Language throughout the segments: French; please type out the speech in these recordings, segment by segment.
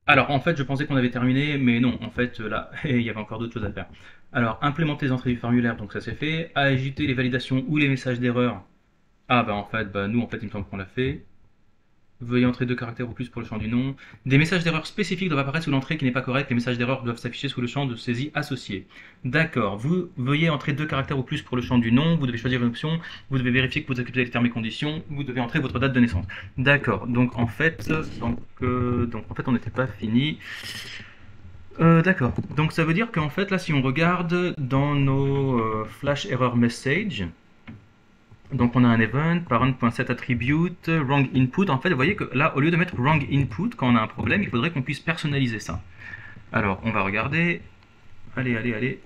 Alors, en fait, je pensais qu'on avait terminé, mais non, en fait, là, il y avait encore d'autres choses à faire. Alors, implémenter les entrées du formulaire, donc ça c'est fait. Ajouter les validations ou les messages d'erreur. Ah, bah en fait, bah nous, en fait, il me semble qu'on l'a fait. Veuillez entrer deux caractères ou plus pour le champ du nom. Des messages d'erreur spécifiques doivent apparaître sous l'entrée qui n'est pas correcte. Les messages d'erreur doivent s'afficher sous le champ de saisie associé. D'accord. Vous veuillez entrer deux caractères ou plus pour le champ du nom. Vous devez choisir une option. Vous devez vérifier que vous acceptez les termes et conditions. Vous devez entrer votre date de naissance. D'accord. Donc en fait, on n'était pas fini. D'accord. Donc ça veut dire qu'en fait, là, si on regarde dans nos flash error message, donc on a un event, parent.set attribute, wrong input. En fait, vous voyez que là, au lieu de mettre wrong input quand on a un problème, il faudrait qu'on puisse personnaliser ça. Alors, on va regarder. Allez, allez, allez.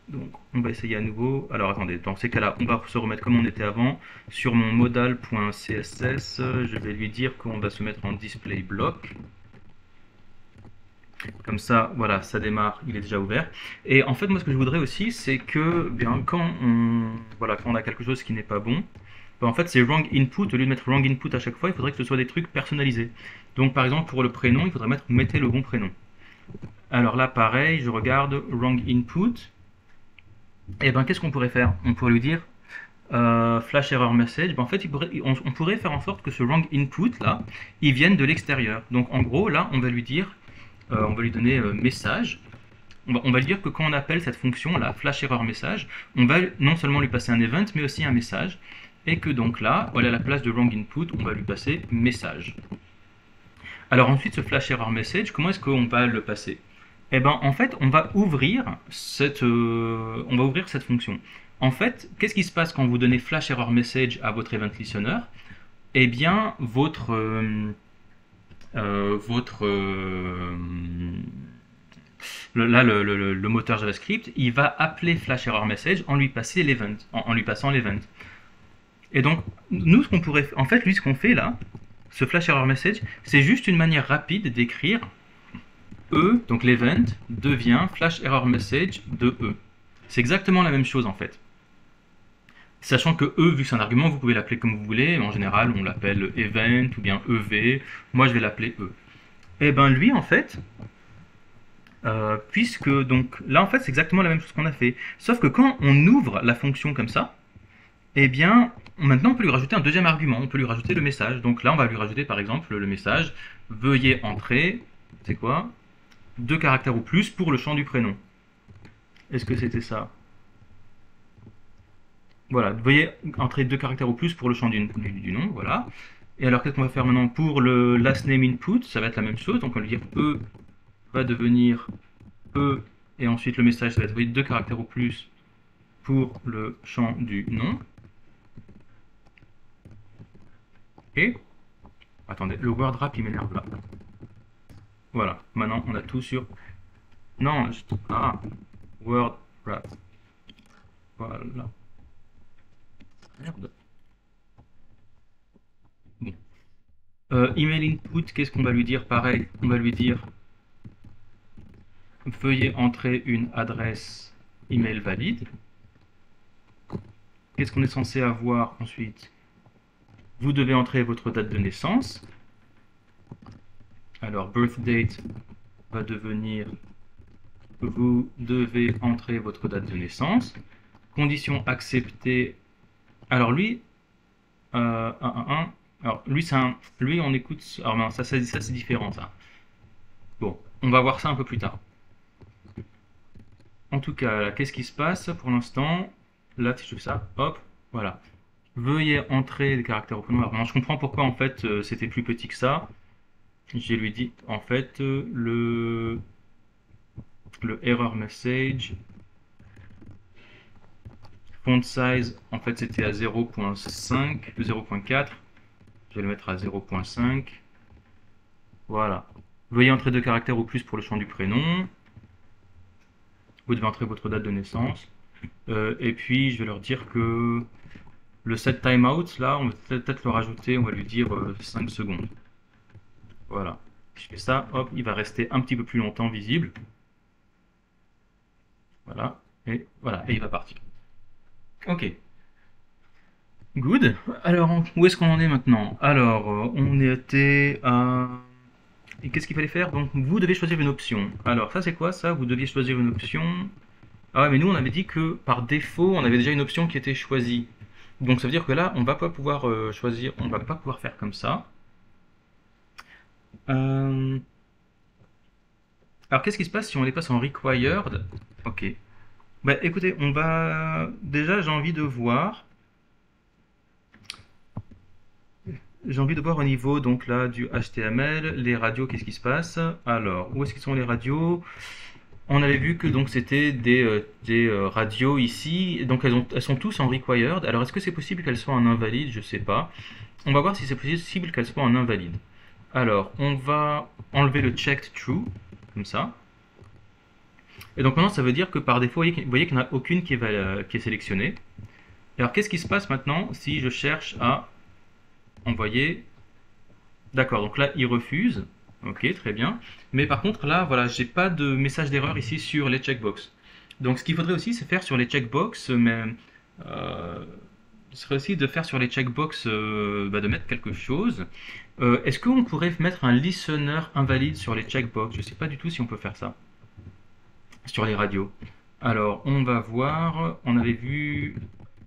Donc, on va essayer à nouveau. Alors, attendez, dans ces cas-là, on va se remettre comme on était avant. Sur mon modal.css, je vais lui dire qu'on va se mettre en display block. Comme ça, voilà, ça démarre, il est déjà ouvert. Et en fait, moi, ce que je voudrais aussi, c'est que bien, quand on a quelque chose qui n'est pas bon, ben, en fait, c'est wrong input. Au lieu de mettre wrong input à chaque fois, il faudrait que ce soit des trucs personnalisés. Donc, par exemple, pour le prénom, il faudrait mettre mettez le bon prénom. Alors là, pareil, je regarde wrong input. Et ben, qu'est-ce qu'on pourrait faire? On pourrait lui dire flash error message. Ben, en fait, on pourrait faire en sorte que ce wrong input là, il vienne de l'extérieur. Donc, en gros, là, on va lui dire, on va lui donner message. On va lui dire que quand on appelle cette fonction, la flash error message, on va non seulement lui passer un event, mais aussi un message. Et que donc là, voilà, à la place de wrong input, on va lui passer message. Alors ensuite, ce flash error message, comment est-ce qu'on va le passer? Eh ben, en fait, on va ouvrir cette fonction. En fait, qu'est-ce qui se passe quand vous donnez flash error message à votre event listener? Eh bien, le moteur JavaScript, il va appeler flash error message en lui passant l'event. Et donc, nous, en fait, lui, ce qu'on fait là, ce flash error message, c'est juste une manière rapide d'écrire E, donc l'event, devient flash error message de E. C'est exactement la même chose en fait. Sachant que E, vu que c'est un argument, vous pouvez l'appeler comme vous voulez. En général, on l'appelle event ou bien EV. Moi, je vais l'appeler E. Et ben lui, en fait, puisque donc là, en fait, c'est exactement la même chose qu'on a fait. Sauf que quand on ouvre la fonction comme ça, eh bien, maintenant, on peut lui rajouter un deuxième argument. On peut lui rajouter le message. Donc là, on va lui rajouter par exemple le message veuillez entrer. C'est quoi? Deux caractères ou plus pour le champ du prénom. Est-ce que c'était ça? Voilà, veuillez entrer deux caractères ou plus pour le champ du nom, voilà. Et alors qu'est-ce qu'on va faire maintenant pour le last name input? Ça va être la même chose, donc on va lui dire E va devenir E, et ensuite le message ça va être veuillez deux caractères ou plus pour le champ du nom. Et, attendez, le word wrap il m'énerve là. Voilà, maintenant on a tout sur... Non, word wrap. Voilà. Merde. Bon. Email input, qu'est-ce qu'on va lui dire? Pareil, on va lui dire veuillez entrer une adresse email valide. Qu'est-ce qu'on est censé avoir ensuite? Vous devez entrer votre date de naissance. Alors, birth date va devenir vous devez entrer votre date de naissance. Condition acceptée. Alors lui, alors lui on écoute. Alors non, ça c'est différent ça. Bon, on va voir ça un peu plus tard. En tout cas, qu'est-ce qui se passe pour l'instant? Là, si je fais ça, hop, voilà. Veuillez entrer des caractères au prénom. Alors, je comprends pourquoi en fait c'était plus petit que ça. Je lui dis en fait le error message font size en fait c'était à 0.5, 0.4. Je vais le mettre à 0.5. Voilà. Veuillez entrer deux caractères ou plus pour le champ du prénom. Vous devez entrer votre date de naissance. Et puis je vais leur dire que le set timeout, là, on va peut-être le rajouter, on va lui dire 5 secondes. Voilà. Si je fais ça, hop, il va rester un petit peu plus longtemps visible. Voilà. Et voilà, et il va partir. Ok. Good. Alors, où est-ce qu'on en est maintenant? Alors, on était à Et qu'est-ce qu'il fallait faire? Donc vous devez choisir une option. Alors ça c'est quoi ça? Vous deviez choisir une option. Ah ouais, mais nous on avait dit que par défaut on avait déjà une option qui était choisie. Donc ça veut dire que là on va pas pouvoir choisir, on va pas pouvoir faire comme ça. Euh, Alors qu'est-ce qui se passe si on les passe en required? Ok. Bah écoutez, on va... Déjà j'ai envie de voir. J'ai envie de voir au niveau donc là du HTML, les radios, qu'est-ce qui se passe? Alors, où est-ce qu'ils sont les radios? On avait vu que donc c'était des radios ici, donc elles sont tous en required. Alors est-ce que c'est possible qu'elles soient en invalide? Je sais pas. On va voir si c'est possible qu'elles soient en invalide. Alors, on va enlever le checked true, comme ça. Et donc maintenant, ça veut dire que par défaut, vous voyez qu'il n'y en a aucune qui est sélectionnée. Alors qu'est-ce qui se passe maintenant si je cherche à envoyer... D'accord, donc là, il refuse. Ok, très bien. Mais par contre, là, voilà, j'ai pas de message d'erreur ici sur les checkbox. Donc ce qu'il faudrait aussi, c'est faire sur les checkbox, mais ce serait aussi de faire sur les checkbox, de mettre quelque chose. Est-ce qu'on pourrait mettre un listener invalide sur les checkbox? Je sais pas du tout si on peut faire ça sur les radios. Alors, on va voir. On avait vu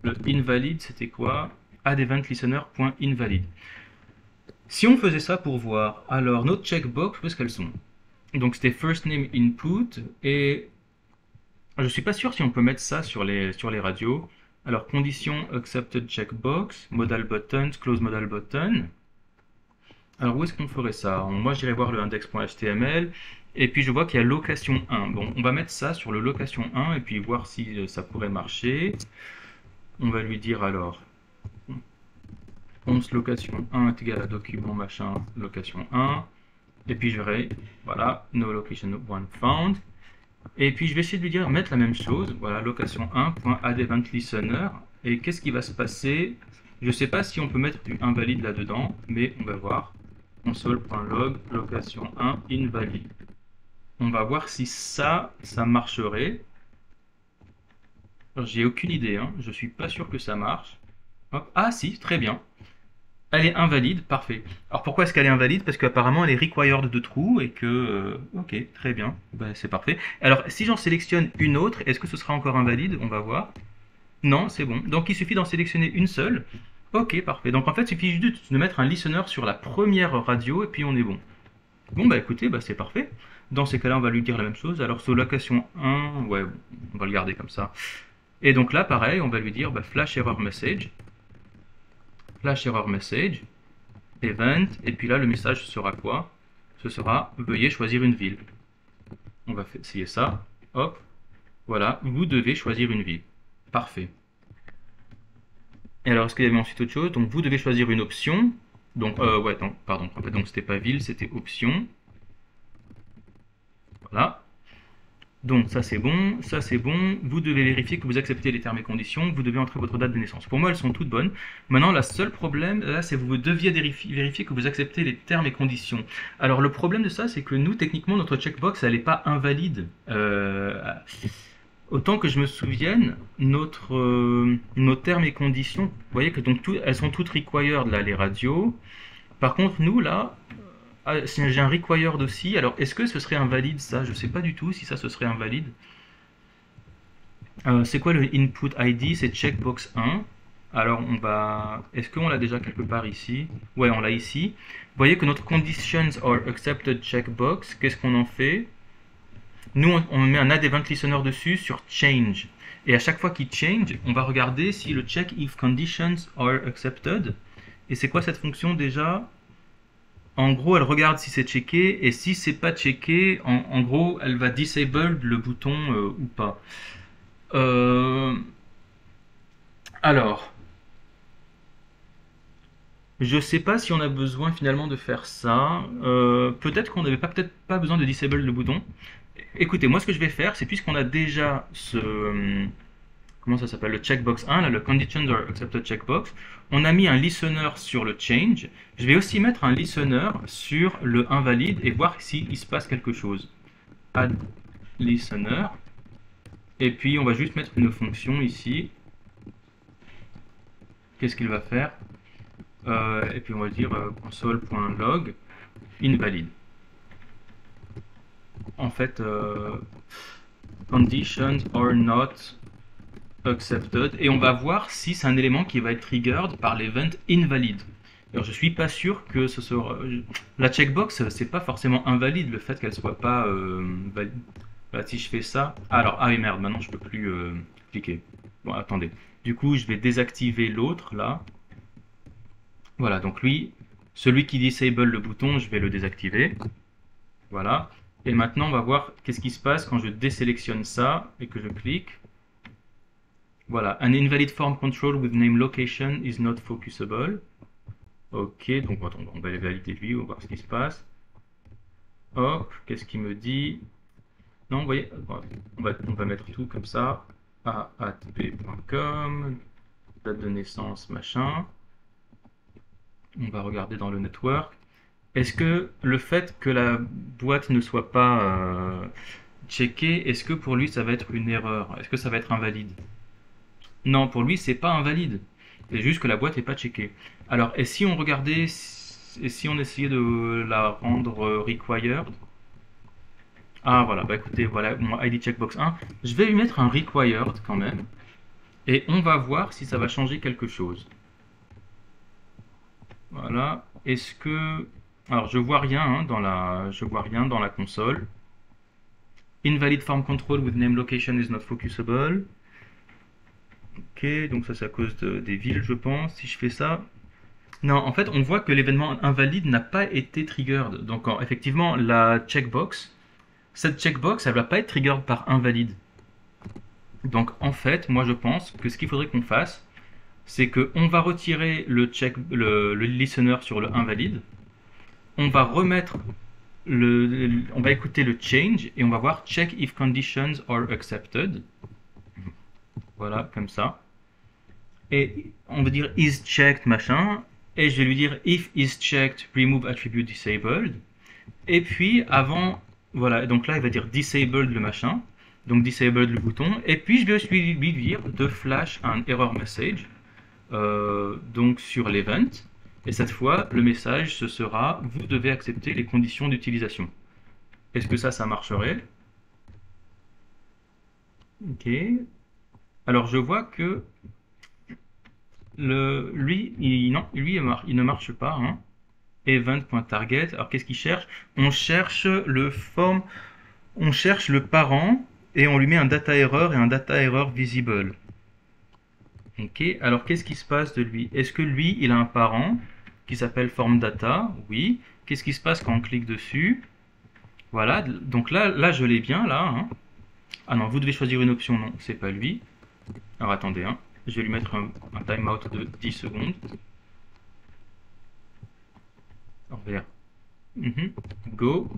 le invalid, c'était quoi? add_event_listener.invalid. Si on faisait ça pour voir, alors nos checkbox, où est-ce qu'elles sont? Donc c'était first name input, et je suis pas sûr si on peut mettre ça sur les radios. Alors condition accepted checkbox, modal buttons, close modal button. Alors où est-ce qu'on ferait ça? Moi j'irai voir le index.html, et puis je vois qu'il y a location 1. Bon, on va mettre ça sur le location 1, et puis voir si ça pourrait marcher. On va lui dire alors, once location 1 est égal à document machin location 1. Et puis je verrai, voilà, no location one found. Et puis je vais essayer de lui dire, mettre la même chose, voilà, location 1.add_event_listener. Et qu'est-ce qui va se passer? Je ne sais pas si on peut mettre du invalide là-dedans, mais on va voir. Console.log, location 1, invalide. On va voir si ça marcherait. J'ai aucune idée, hein. Je suis pas sûr que ça marche. Hop. Ah si, très bien. Elle est invalide, parfait. Alors pourquoi est-ce qu'elle est invalide? Parce qu'apparemment elle est required de true et que... ok, très bien, ben, c'est parfait. Alors si j'en sélectionne une autre, est-ce que ce sera encore invalide? On va voir. Non, c'est bon. Donc il suffit d'en sélectionner une seule. Ok, parfait. Donc en fait il suffit juste de mettre un listener sur la première radio et puis on est bon. Bon bah écoutez, bah, c'est parfait. Dans ces cas-là on va lui dire la même chose. Alors sur location 1, ouais, on va le garder comme ça. Et donc là pareil, on va lui dire bah, flash error message. Flash error message, event, et puis là le message sera quoi? Ce sera veuillez choisir une ville. On va essayer ça. Hop, voilà, vous devez choisir une ville. Parfait. Et alors est-ce qu'il y avait ensuite autre chose? Donc vous devez choisir une option. Donc ouais, non, pardon. En fait, donc c'était pas ville, c'était option. Voilà. Donc ça c'est bon, ça c'est bon. Vous devez vérifier que vous acceptez les termes et conditions. Vous devez entrer votre date de naissance. Pour moi, elles sont toutes bonnes. Maintenant, le seul problème, là, c'est que vous deviez vérifier que vous acceptez les termes et conditions. Alors le problème de ça, c'est que nous, techniquement, notre checkbox, elle n'est pas invalide. Autant que je me souvienne, nos termes et conditions, vous voyez que donc elles sont toutes required là, les radios. Par contre, nous là, j'ai un required aussi. Alors, est-ce que ce serait invalide ça? Je sais pas du tout si ça ce serait invalide. C'est quoi le input ID? C'est checkbox 1. Alors, on va... Est-ce qu'on l'a déjà quelque part ici? Ouais, on l'a ici. Vous voyez que notre conditions are accepted checkbox, qu'est-ce qu'on en fait? Nous, on met un add event listener dessus sur change. Et à chaque fois qu'il change, on va regarder si le check if conditions are accepted. Et c'est quoi cette fonction déjà? En gros, elle regarde si c'est checké, et si c'est pas checké, en gros, elle va disable le bouton ou pas. Alors, je sais pas si on a besoin finalement de faire ça. Peut-être qu'on n'avait peut-être pas besoin de disable le bouton. Écoutez, moi ce que je vais faire, c'est puisqu'on a déjà comment ça s'appelle, le checkbox 1, là, le conditions are accepted checkbox, on a mis un listener sur le change. Je vais aussi mettre un listener sur le invalide et voir s'il se passe quelque chose. Add listener. Et puis on va juste mettre une fonction ici. Qu'est-ce qu'il va faire? Et puis on va dire console.log invalide. en fait, conditions are not accepted, et on va voir si c'est un élément qui va être triggered par l'event invalid. Alors je suis pas sûr que ce sera... La checkbox, c'est pas forcément invalide le fait qu'elle soit pas valide. Là, si je fais ça... Alors, ah oui merde, maintenant je peux plus cliquer. Bon, attendez. Du coup, je vais désactiver l'autre, là. Voilà, donc lui, celui qui disable le bouton, je vais le désactiver. Voilà. Et maintenant, on va voir qu'est-ce qui se passe quand je désélectionne ça et que je clique. Voilà, an invalid form control with name location is not focusable. Ok, donc on va valider lui, on va voir ce qui se passe. Hop, qu'est-ce qu'il me dit? Non, vous voyez, on va mettre tout comme ça. aatp.com, date de naissance, machin. On va regarder dans le network. Est-ce que le fait que la boîte ne soit pas checkée, est-ce que pour lui ça va être une erreur? Est-ce que ça va être invalide? Non, pour lui c'est pas invalide. C'est juste que la boîte n'est pas checkée. Alors, et si on regardait, et si on essayait de la rendre required? Ah voilà, bah écoutez, voilà mon ID checkbox 1. Je vais lui mettre un required quand même. Et on va voir si ça va changer quelque chose. Voilà. Est-ce que... Alors je vois rien hein, je vois rien dans la console. Invalid form control with name location is not focusable. Ok, donc ça c'est à cause des villes je pense. Si je fais ça... Non, en fait on voit que l'événement invalide n'a pas été triggered. Donc effectivement la checkbox, cette checkbox elle va pas être triggered par invalide. Donc en fait moi je pense que ce qu'il faudrait qu'on fasse, c'est qu'on va retirer le listener sur le invalide. On va remettre on va écouter le change et on va voir check if conditions are accepted. Voilà, comme ça. Et on va dire is checked, machin. Et je vais lui dire if is checked, remove attribute disabled. Et puis avant, voilà, donc là il va dire disabled le machin. Donc disabled le bouton. Et puis je vais lui dire de flash un error message. Donc sur l'event. Et cette fois, le message, ce sera « Vous devez accepter les conditions d'utilisation ». Est-ce que ça marcherait? Ok. Alors, je vois que lui, il ne marche pas. Hein. Event.target. Alors, qu'est-ce qu'il cherche? On cherche on cherche le parent et on lui met un data error et un data error visible. Ok, alors qu'est-ce qui se passe de lui? Est-ce que lui, il a un parent qui s'appelle form data? Oui. Qu'est-ce qui se passe quand on clique dessus? Voilà, donc là je l'ai bien, là. Hein. Ah non, vous devez choisir une option, non, c'est pas lui. Alors attendez, hein. Je vais lui mettre un timeout de 10 secondes. Envers. Go.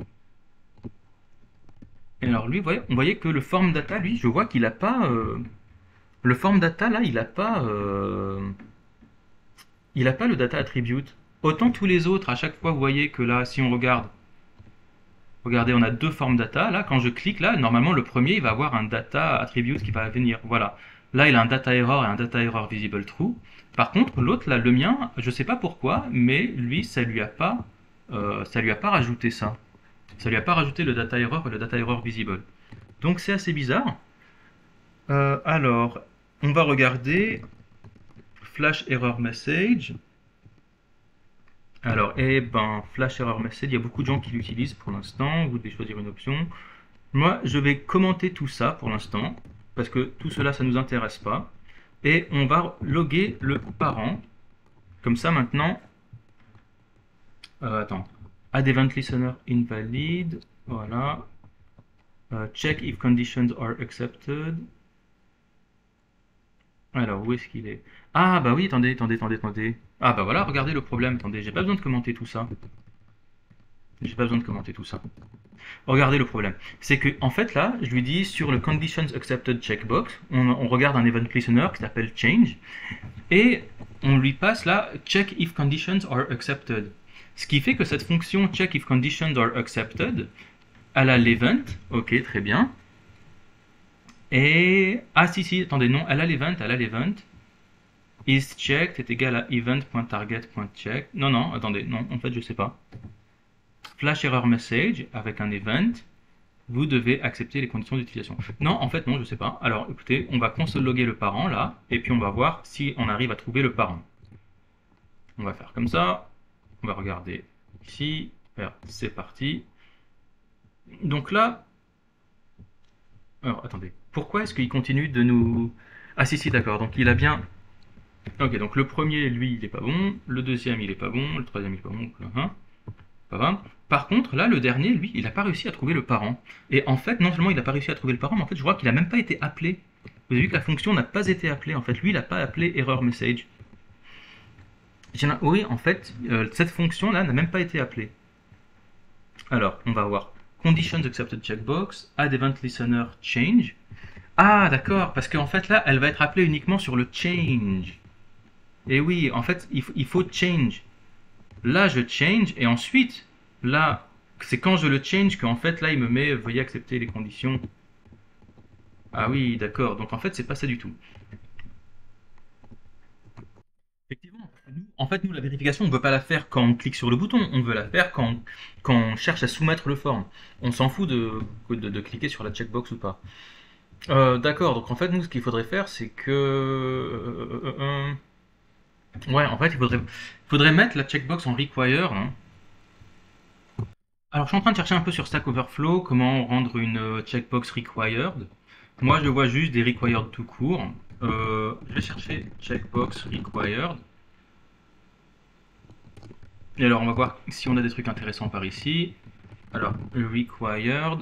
Et alors lui, on voyait que le form data, lui, je vois qu'il a pas... Le form data, là, il a pas le data attribute. Autant tous les autres, à chaque fois, vous voyez que là, si on regarde, regardez, on a deux formes data. Là, quand je clique, là, normalement, le premier, il va avoir un data attribute qui va venir. Voilà. Là, il a un data error et un data error visible true. Par contre, l'autre, là, le mien, je sais pas pourquoi, mais lui, ça lui a pas rajouté ça. Ça lui a pas rajouté le data error et le data error visible. Donc, c'est assez bizarre. Alors, on va regarder flash error message. Alors, flash error message, il y a beaucoup de gens qui l'utilisent pour l'instant. Vous devez choisir une option. Moi, je vais commenter tout ça pour l'instant, parce que tout cela, ça ne nous intéresse pas. Et on va loguer le parent. Comme ça, maintenant... attends. Add event listener invalid. Voilà. Check if conditions are accepted. Alors, où est-ce qu'il est? Ah, bah oui, attendez. Ah, bah voilà, regardez le problème. Attendez, j'ai pas besoin de commenter tout ça. Regardez le problème. C'est que, en fait, là, je lui dis sur le conditions accepted checkbox, on regarde un event listener qui s'appelle change, et on lui passe là check if conditions are accepted. Ce qui fait que cette fonction check if conditions are accepted, elle a l'event, ok, très bien. Et, ah si, attendez, non, elle a l'event, is checked est égal à event.target.check. Non, attendez, non, en fait, je sais pas. Flash error message avec un event. vous devez accepter les conditions d'utilisation. Non, en fait, non, je sais pas. Alors, écoutez, on va console logger le parent, là, et puis on va voir si on arrive à trouver le parent. On va faire comme ça. On va regarder ici. C'est parti. Donc là... Alors, attendez. Pourquoi est-ce qu'il continue de nous... Ah si, si, d'accord. Donc, il a bien... Ok, donc le premier, lui, il est pas bon. Le deuxième, il est pas bon. Le troisième, il est pas bon. Pas grave. Par contre, là, le dernier, lui, il n'a pas réussi à trouver le parent. Et en fait, non seulement il n'a pas réussi à trouver le parent, mais en fait, je vois qu'il n'a même pas été appelé. Vous avez vu que la fonction n'a pas été appelée. En fait, lui, il n'a pas appelé error message. Oui, en fait, cette fonction-là n'a même pas été appelée. Alors, on va voir conditions accepted checkbox, add event listener change. Ah, d'accord, parce qu'en fait, là, elle va être appelée uniquement sur le change. Et oui, en fait, il faut change. Là, je change, et ensuite, là, c'est quand je le change qu'en fait, là, il me met veuillez accepter les conditions. Ah oui, d'accord, donc en fait, c'est pas ça du tout. Effectivement, en fait, nous, la vérification, on ne veut pas la faire quand on clique sur le bouton, on veut la faire quand on cherche à soumettre le form. On s'en fout de cliquer sur la checkbox ou pas. D'accord, donc en fait, nous, ce qu'il faudrait faire, c'est que... ouais, en fait, il faudrait mettre la checkbox en require, hein. Alors, je suis en train de chercher un peu sur Stack Overflow comment rendre une checkbox required. Moi, je vois juste des required tout court. Je vais chercher checkbox required. Et alors, on va voir si on a des trucs intéressants par ici. Alors, required.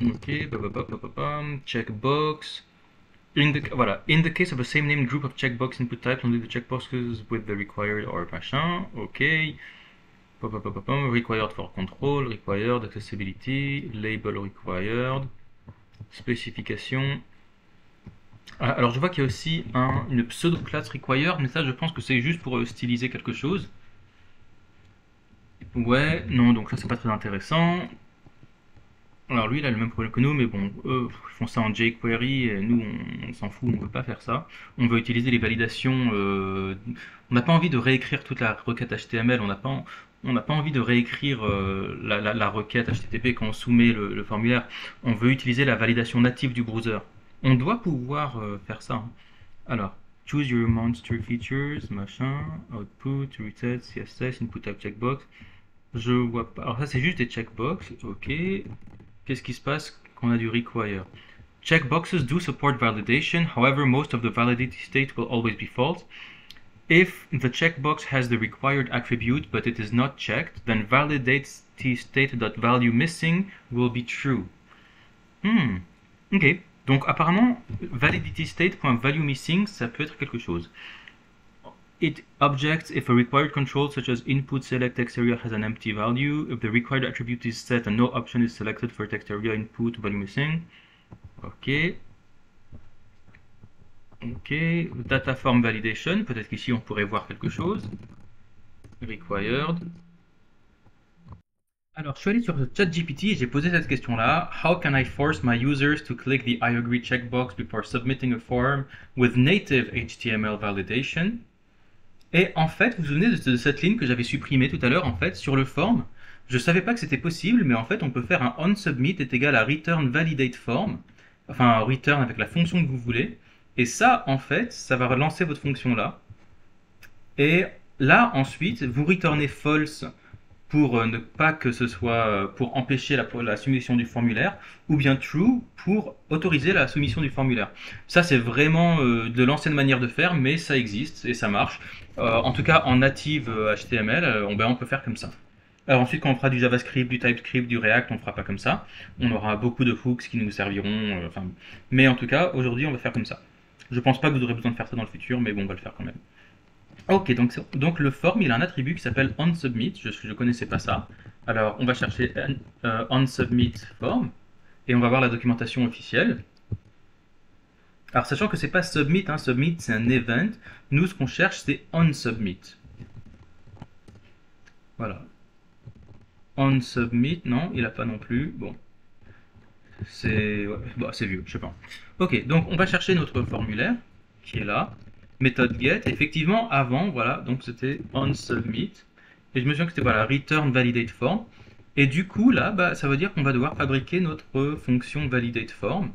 Ok, checkbox. Voilà, in the case of a same named group of checkbox input types, only the checkboxes with the required or machin. Ok. Required for control, required accessibility, label required, spécification. Alors je vois qu'il y a aussi une pseudo-classe required, mais ça je pense que c'est juste pour styliser quelque chose. Ouais, non, donc ça c'est pas très intéressant. Alors lui il a le même problème que nous, mais bon, eux ils font ça en jQuery, et nous on s'en fout, on veut pas faire ça. On veut utiliser les validations, on n'a pas envie de réécrire toute la requête HTML, on n'a pas envie de réécrire la requête HTTP quand on soumet le formulaire. On veut utiliser la validation native du browser. On doit pouvoir faire ça, hein. Alors, choose your monster features, machin, output, reset, CSS, input type checkbox. Je vois pas. Alors ça c'est juste des checkbox, ok. Qu'est-ce qui se passe quand on a du require? Checkboxes do support validation, however most of the validity state will always be false. If the checkbox has the required attribute but it is not checked, then validity state.value missing will be true. Ok. Donc apparemment, validity state.valueMissing, ça peut être quelque chose. It objects if a required control such as input select text area has an empty value, if the required attribute is set and no option is selected for text area input value missing. Ok. Ok. Data form validation, peut-être qu'ici on pourrait voir quelque chose. Required. Alors, je suis allé sur ChatGPT et j'ai posé cette question-là. How can I force my users to click the I agree checkbox before submitting a form with native HTML validation? Et en fait, vous vous souvenez de cette ligne que j'avais supprimée tout à l'heure, en fait, sur le form? Je ne savais pas que c'était possible, mais en fait, on peut faire un onSubmit est égal à return validate form, enfin, un return avec la fonction que vous voulez. Et ça, en fait, ça va relancer votre fonction-là. Et là, ensuite, vous returnez false pour ne pas que ce soit pour empêcher la soumission du formulaire, ou bien true pour autoriser la soumission du formulaire. Ça c'est vraiment de l'ancienne manière de faire, mais ça existe et ça marche. En tout cas en native HTML, on peut faire comme ça. Alors ensuite quand on fera du JavaScript, du TypeScript, du React, on ne fera pas comme ça. On aura beaucoup de hooks qui nous serviront. Mais en tout cas aujourd'hui on va faire comme ça. Je pense pas que vous aurez besoin de faire ça dans le futur, mais bon on va le faire quand même. Ok, donc le form, il a un attribut qui s'appelle onSubmit, je ne connaissais pas ça. Alors, on va chercher onSubmit form, et on va voir la documentation officielle. Alors, sachant que c'est pas submit, hein, submit c'est un event, nous ce qu'on cherche c'est onSubmit. Voilà. onSubmit, non, il n'a pas non plus, bon. C'est vieux, je sais pas. Ok, donc on va chercher notre formulaire, qui est là. Méthode get, effectivement avant, voilà, donc c'était onSubmit, et je me souviens que c'était voilà, return validate form, Et du coup, là, bah, ça veut dire qu'on va devoir fabriquer notre fonction validateForm.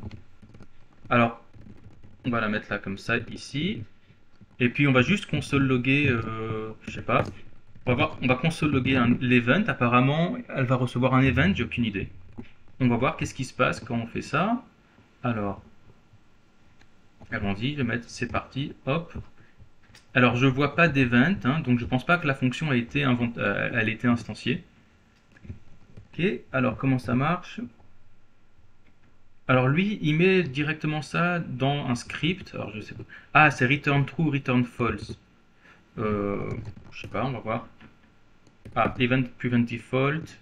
Alors, on va la mettre là comme ça, ici. Et puis, on va juste console logger, je sais pas. On va console logger l'event. Apparemment, elle va recevoir un event, j'ai aucune idée. On va voir qu'est-ce qui se passe quand on fait ça. Alors, allons-y, je vais mettre, c'est parti, hop. Alors, je vois pas d'event, hein, donc je pense pas que la fonction a été elle a été instanciée. Ok, alors comment ça marche? Alors lui, il met directement ça dans un script. Alors je sais pas. Ah, c'est return true, return false. Je sais pas, on va voir. Ah, event prevent default,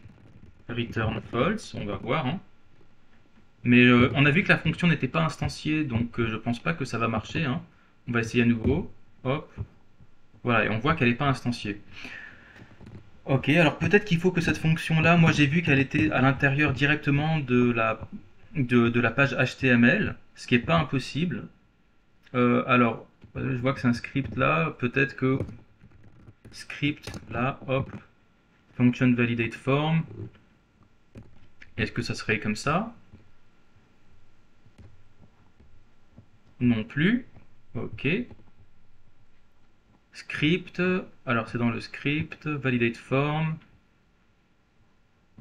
return false, on va voir, hein. Mais on a vu que la fonction n'était pas instanciée, donc je pense pas que ça va marcher, hein. On va essayer à nouveau. Hop. Voilà, et on voit qu'elle n'est pas instanciée. Ok, alors peut-être qu'il faut que cette fonction-là, moi j'ai vu qu'elle était à l'intérieur directement de la page HTML, ce qui n'est pas impossible. Alors, je vois que c'est un script là, peut-être que script là, hop, function validate form. Est-ce que ça serait comme ça? Non plus. Ok. Script, alors c'est dans le script, validate form,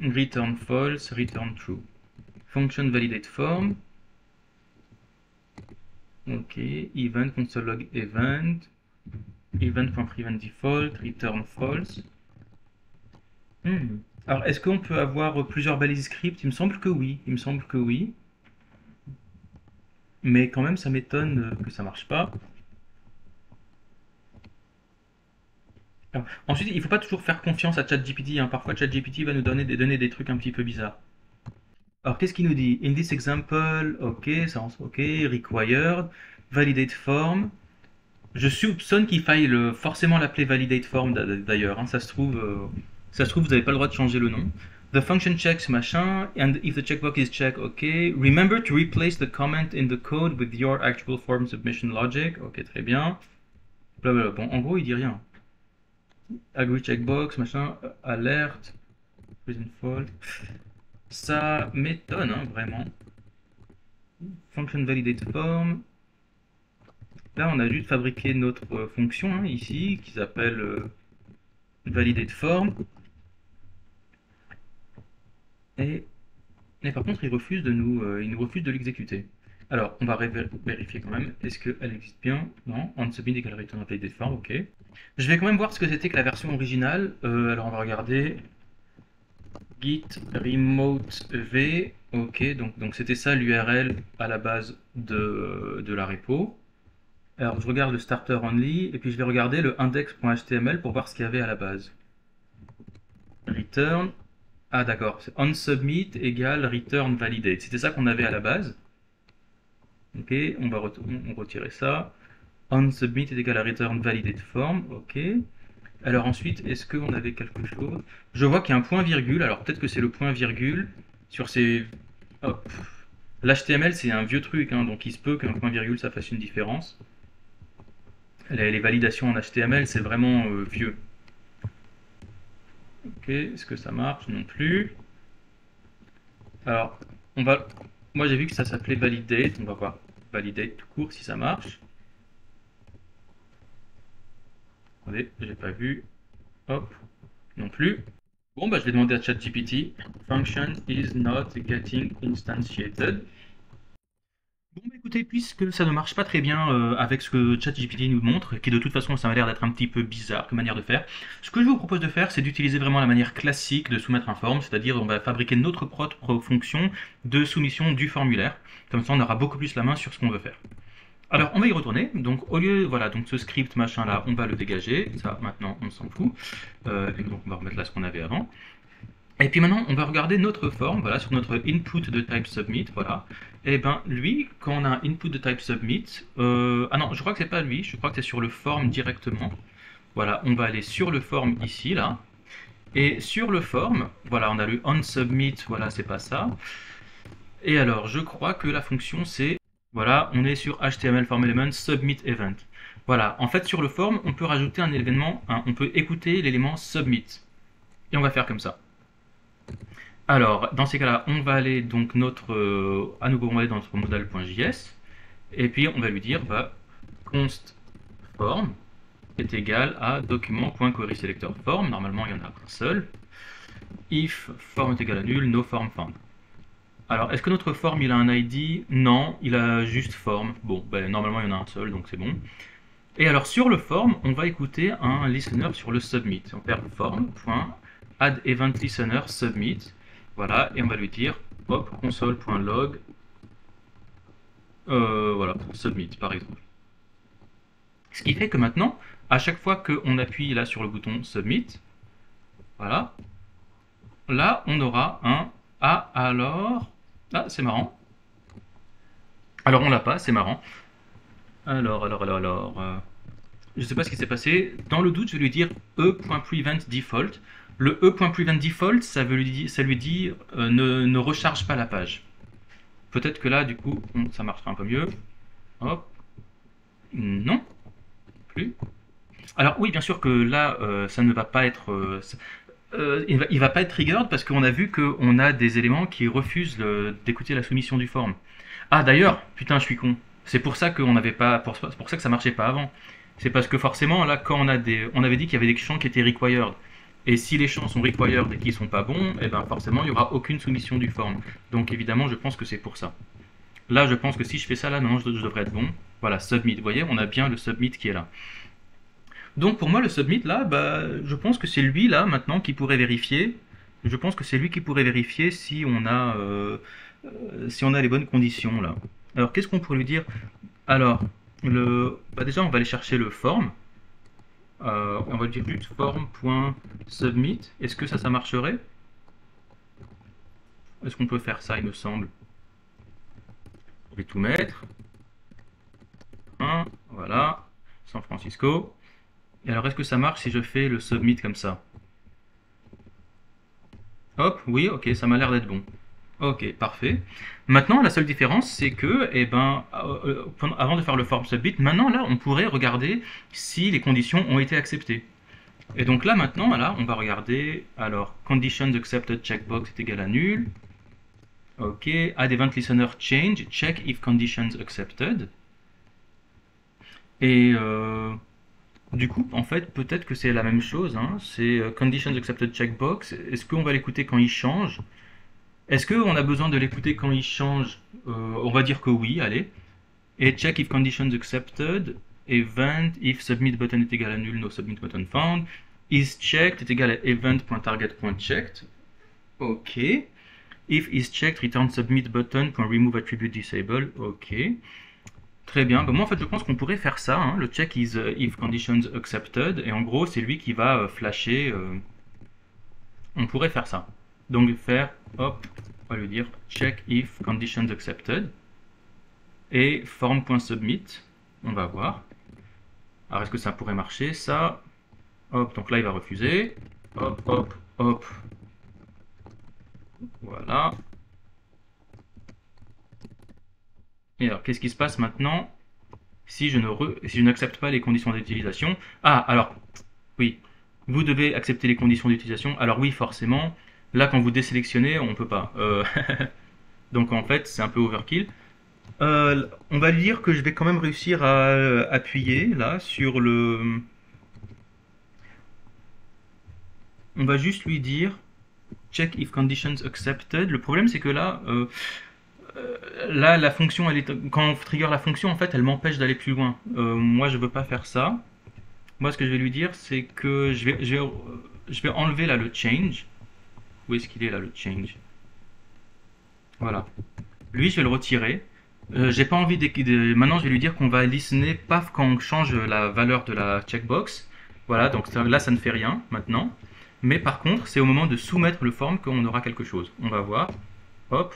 return false, return true. Function validate form. Ok, event console log event, event.prevent default, return false. Alors, est-ce qu'on peut avoir plusieurs balises script? Il me semble que oui. Il me semble que oui. Mais quand même, ça m'étonne que ça marche pas. Alors, ensuite, il ne faut pas toujours faire confiance à ChatGPT, hein. Parfois, ChatGPT va nous donner des trucs un petit peu bizarres. Alors, qu'est-ce qu'il nous dit? In this example, ok, ça ok, required, validate form. Je soupçonne qu'il faille forcément l'appeler validate form d'ailleurs, hein. Ça se trouve, vous n'avez pas le droit de changer le nom. The function checks machin, and if the checkbox is checked, ok. Remember to replace the comment in the code with your actual form submission logic. Ok, très bien. Blablabla. Bon, en gros, il dit rien. Agree checkbox, machin, alert, present fault. Ça m'étonne, hein, vraiment. Function validate form. Là, on a juste fabriqué notre fonction, hein, ici, qui s'appelle validate form. Et par contre, il nous refuse de l'exécuter. Alors, on va vérifier quand même. Est-ce qu'elle existe bien? Non. On submit égale return validate form, ok. Je vais quand même voir ce que c'était que la version originale. Alors, on va regarder. Git remote v. Ok, donc c'était ça l'URL à la base de la repo. Alors, je regarde le starter only, et puis je vais regarder le index.html pour voir ce qu'il y avait à la base. Return. Ah d'accord, c'est onSubmit égale return validate. C'était ça qu'on avait à la base. Ok, on va retirer ça. OnSubmit est égal à return validate form. Ok. Alors ensuite, est-ce qu'on avait quelque chose? Je vois qu'il y a un point virgule. Alors peut-être que c'est le point virgule sur ces... Hop. L'HTML c'est un vieux truc, hein, donc il se peut qu'un point virgule ça fasse une différence. Les validations en HTML c'est vraiment vieux. Ok, est-ce que ça marche? Non plus. Alors, moi j'ai vu que ça s'appelait validate, on va voir validate tout court si ça marche. Attendez, j'ai pas vu. Hop, non plus. Bon, bah je vais demander à ChatGPT. Function is not getting instantiated. Bon, bah écoutez, puisque ça ne marche pas très bien avec ce que ChatGPT nous montre, qui de toute façon ça m'a l'air d'être un petit peu bizarre comme manière de faire, ce que je vous propose de faire, c'est d'utiliser vraiment la manière classique de soumettre un form, c'est-à-dire on va fabriquer notre propre fonction de soumission du formulaire. Comme ça, on aura beaucoup plus la main sur ce qu'on veut faire. Alors, on va y retourner. Donc, au lieu, voilà, donc ce script machin là, on va le dégager. Ça, maintenant, on s'en fout. Et donc, on va remettre là ce qu'on avait avant. Et puis maintenant, on va regarder notre forme, voilà, sur notre input de type submit, voilà. Et ben lui, quand on a un input de type submit, ah non, je crois que c'est pas lui, je crois que c'est sur le form directement. Voilà, on va aller sur le form ici, là. Et sur le form, voilà, on a le onSubmit, voilà, c'est pas ça. Et alors, je crois que la fonction c'est, voilà, on est sur HTML form element submit event. Voilà, en fait sur le form, on peut rajouter un élément, on peut écouter l'élément submit. Et on va faire comme ça. Alors, dans ces cas-là, on va aller donc à nouveau, on va aller dans notre modal.js, et puis on va lui dire, bah, const form est égal à document.querySelector form. Normalement, il y en a un seul. If form est égal à nul, no form found. Alors, est-ce que notre form, il a un ID? Non, il a juste form. Bon, ben, normalement, il y en a un seul, donc c'est bon. Et alors, sur le form, on va écouter un listener sur le submit. On perd form.addEventListener submit. Voilà, et on va lui dire, hop, console.log, voilà, submit, par exemple. Ce qui fait que maintenant, à chaque fois qu'on appuie là sur le bouton submit, voilà, là, on aura un ah alors, ah c'est marrant. Alors on l'a pas, c'est marrant. Alors, je sais pas ce qui s'est passé. Dans le doute, je vais lui dire e.prevent_default. Le e.prevent_default, ça lui dit ne recharge pas la page. Peut-être que là, du coup, ça marchera un peu mieux. Hop. Non, plus. Alors oui, bien sûr que là, ça ne va pas être... il va pas être triggered parce qu'on a vu qu'on a des éléments qui refusent d'écouter la soumission du form. Ah d'ailleurs, putain, je suis con. C'est pour ça qu'on n'avait pas, c'est pour ça que ça marchait pas avant. C'est parce que forcément, là, quand on avait dit qu'il y avait des champs qui étaient required. Et si les champs sont required et qu'ils sont pas bons, et ben forcément, il n'y aura aucune soumission du form. Donc évidemment, je pense que c'est pour ça. Là, je pense que si je fais ça, là, non, je devrais être bon. Voilà, submit. Vous voyez, on a bien le submit qui est là. Donc pour moi, le submit, là, bah, je pense que c'est lui, là, maintenant, qui pourrait vérifier. Je pense que c'est lui qui pourrait vérifier si on a les bonnes conditions, là. Alors, qu'est-ce qu'on pourrait lui dire? Alors, bah, déjà, on va aller chercher le form. On va lui dire juste form.submit. Est-ce que ça marcherait? Est-ce qu'on peut faire ça, il me semble? Je vais tout mettre. Voilà. San Francisco. Et alors, est-ce que ça marche si je fais le submit comme ça? Hop, oui, ok, ça m'a l'air d'être bon. Ok, parfait. Maintenant, la seule différence, c'est que, eh ben, avant de faire le form submit, maintenant, là, on pourrait regarder si les conditions ont été acceptées. Et donc là, maintenant, là, on va regarder, alors, conditions accepted checkbox est égal à nul. Ok, add event listener change, check if conditions accepted. Et du coup, en fait, peut-être que c'est la même chose, hein. C'est conditions accepted checkbox. Est-ce qu'on va l'écouter quand il change? Est-ce qu'on a besoin de l'écouter quand il change? On va dire que oui, allez. Et check if conditions accepted, event, if submit button est égal à nul, no submit button found, is checked est égal à event.target.checked. Ok. If is checked, return submit button.remove attribute disable. Ok. Très bien. Ben moi, en fait, je pense qu'on pourrait faire ça, hein, le check is if conditions accepted, et en gros, c'est lui qui va flasher. On pourrait faire ça. Donc faire, hop, on va lui dire check if conditions accepted et form.submit. On va voir. Alors est-ce que ça pourrait marcher? Ça, hop, donc là il va refuser. Hop, hop, hop. Voilà. Et alors qu'est-ce qui se passe maintenant si je n'accepte pas les conditions d'utilisation? Ah, alors, oui, vous devez accepter les conditions d'utilisation. Alors oui, forcément, là quand vous désélectionnez, on peut pas. Donc en fait, c'est un peu overkill. On va lui dire que je vais quand même réussir à appuyer là sur le... On va juste lui dire check if conditions accepted. Le problème c'est que là, là la fonction, quand on trigger la fonction, en fait, elle m'empêche d'aller plus loin. Moi, je veux pas faire ça. Moi, ce que je vais lui dire, c'est que je vais enlever là le change. Où est-ce qu'il est là le change? Voilà. Lui, je vais le retirer. J'ai pas envie maintenant je vais lui dire qu'on va listener paf quand on change la valeur de la checkbox. Voilà, donc là ça ne fait rien maintenant. Mais par contre, c'est au moment de soumettre le form qu'on aura quelque chose. On va voir. Hop.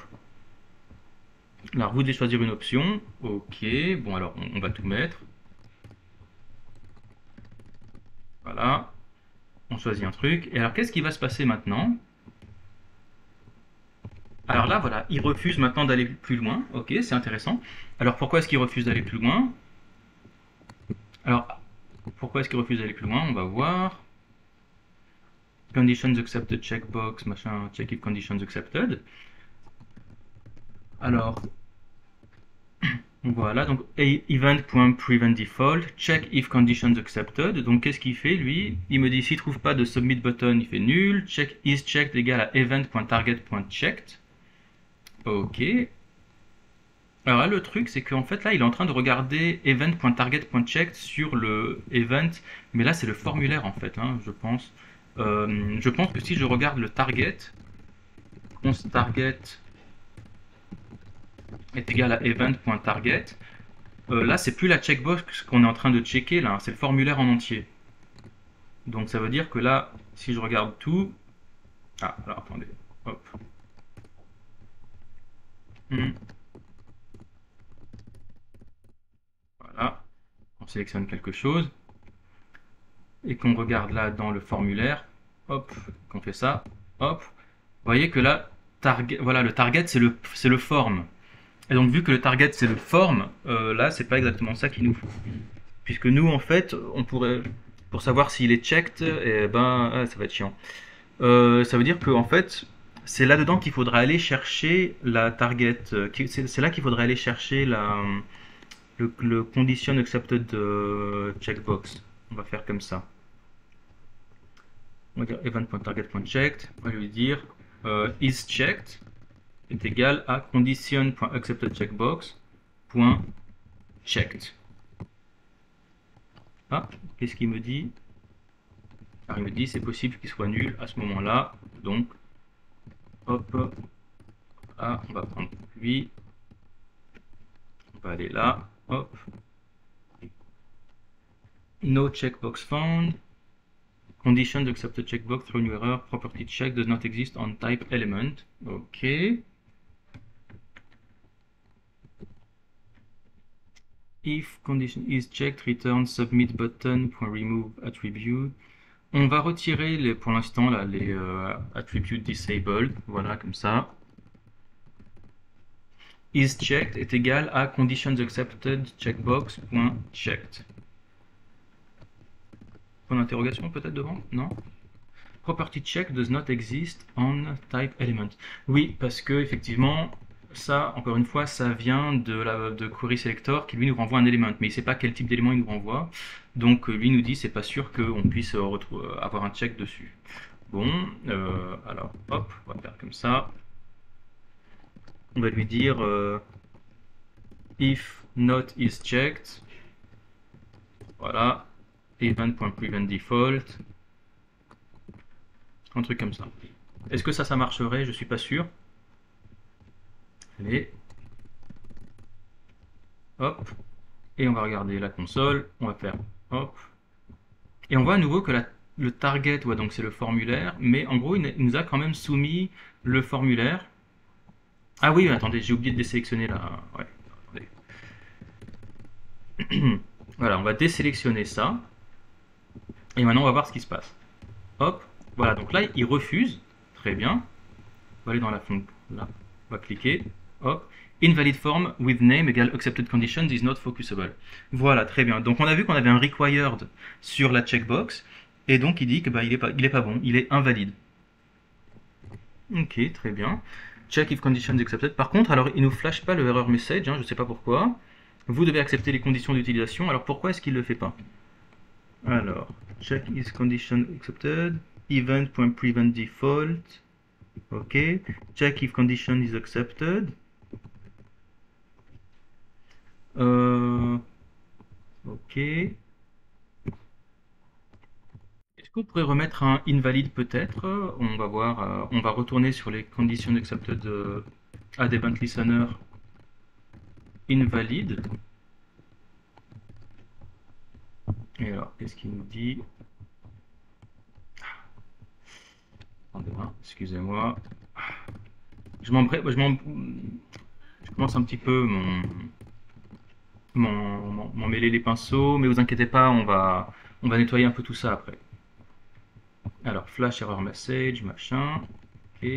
Alors vous devez choisir une option. Ok, bon alors on va tout mettre. Voilà. On choisit un truc. Et alors qu'est-ce qui va se passer maintenant? Alors là, voilà, il refuse maintenant d'aller plus loin. Ok, c'est intéressant. Alors pourquoi est-ce qu'il refuse d'aller plus loin? Alors, pourquoi est-ce qu'il refuse d'aller plus loin? On va voir. conditions accepted checkbox, machin, check if conditions accepted. Alors, voilà, donc event.preventDefault, check if conditions accepted. Donc qu'est-ce qu'il fait lui? Il me dit s'il trouve pas de submit button, il fait nul. Check isChecked égale à event.target.checked. Ok. Alors là, le truc, c'est qu'en fait, là, il est en train de regarder event.target.checked sur le event, mais là, c'est le formulaire, en fait, hein, je pense. Je pense que si je regarde le target, const target est égal à event.target, là, c'est plus la checkbox qu'on est en train de checker, là, c'est le formulaire en entier. Donc ça veut dire que là, si je regarde tout... Ah, alors attendez, hop. Voilà, on sélectionne quelque chose, et qu'on regarde là dans le formulaire, hop, qu'on fait ça, hop, vous voyez que là, target, voilà, le target c'est le form. Et donc vu que le target c'est le form, là c'est pas exactement ça qu'il nous faut. Puisque nous en fait, on pourrait, pour savoir s'il est checked, et ben ça va être chiant. Ça veut dire que en fait, c'est là-dedans qu'il faudra aller chercher la target. C'est là qu'il faudra aller chercher le condition accepted checkbox. On va faire comme ça. On va dire event.target.checked. On va lui dire isChecked est égal à condition.acceptedCheckbox.checked. Ah, qu'est-ce qu'il me dit? Alors il me dit c'est possible qu'il soit nul à ce moment-là. Donc, hop, ah, on va prendre lui. On va aller là, hop. No checkbox found. Conditions accepted checkbox through new error. Property check does not exist on type element. Ok. If condition is checked, return submit button .remove attribute. On va retirer les, pour l'instant là les attributes disabled. Voilà comme ça. Is checked est égal à conditions accepted checkbox.checked. Point d'interrogation peut-être devant? Non? Property check does not exist on type element. Oui, parce que effectivement, ça, encore une fois, ça vient de query selector qui lui nous renvoie un élément, mais il ne sait pas quel type d'élément il nous renvoie. Donc lui nous dit c'est pas sûr qu'on puisse avoir un check dessus. Bon, alors hop, on va faire comme ça. On va lui dire if not is checked, voilà, event.preventDefault, un truc comme ça. Est-ce que ça marcherait? Je suis pas sûr. Allez, hop, et on va regarder la console, on va faire hop, et on voit à nouveau que le target, ouais, donc c'est le formulaire, mais en gros il nous a quand même soumis le formulaire. Ah oui, attendez, j'ai oublié de désélectionner là. Ouais, attendez. Voilà, on va désélectionner ça. Et maintenant, on va voir ce qui se passe. Hop, voilà, donc là, il refuse. Très bien. On va aller dans la fonction. Là, on va cliquer. Hop. Invalid form with name égale accepted conditions is not focusable. Voilà, très bien. Donc on a vu qu'on avait un required sur la checkbox. Et donc il dit que bah, il est pas bon, il est invalide. Ok, très bien. Check if conditions accepted. Par contre, alors il nous flash pas le error message, hein, je ne sais pas pourquoi. Vous devez accepter les conditions d'utilisation. Alors pourquoi est-ce qu'il ne le fait pas? Alors, check is condition accepted. Event.preventDefault. Ok. Check if condition is accepted. Ok. Est-ce qu'on pourrait remettre un invalide peut-être? On va voir. On va retourner sur les conditions accepted add event listener invalide. Et alors, qu'est-ce qu'il nous dit? Attendez, excusez-moi. Je commence un petit peu m'en mêler les pinceaux, mais vous inquiétez pas, on va nettoyer un peu tout ça après. Alors, flash error message, machin. Ok.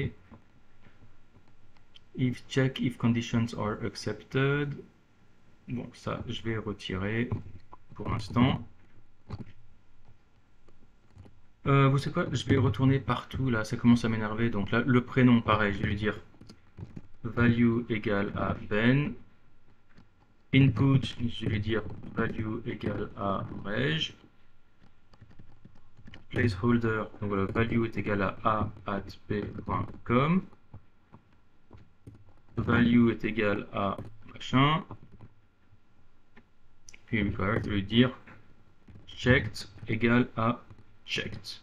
If check if conditions are accepted. Bon, ça, je vais retirer pour l'instant. Vous savez quoi? Je vais retourner partout là, ça commence à m'énerver. Donc là, le prénom, pareil, je vais lui dire value égale à Ben. Input, je vais dire value égale à Reg. Placeholder, donc voilà, value est égal à a@b.com. Value est égal à machin. Puis required, je vais dire checked égale à checked.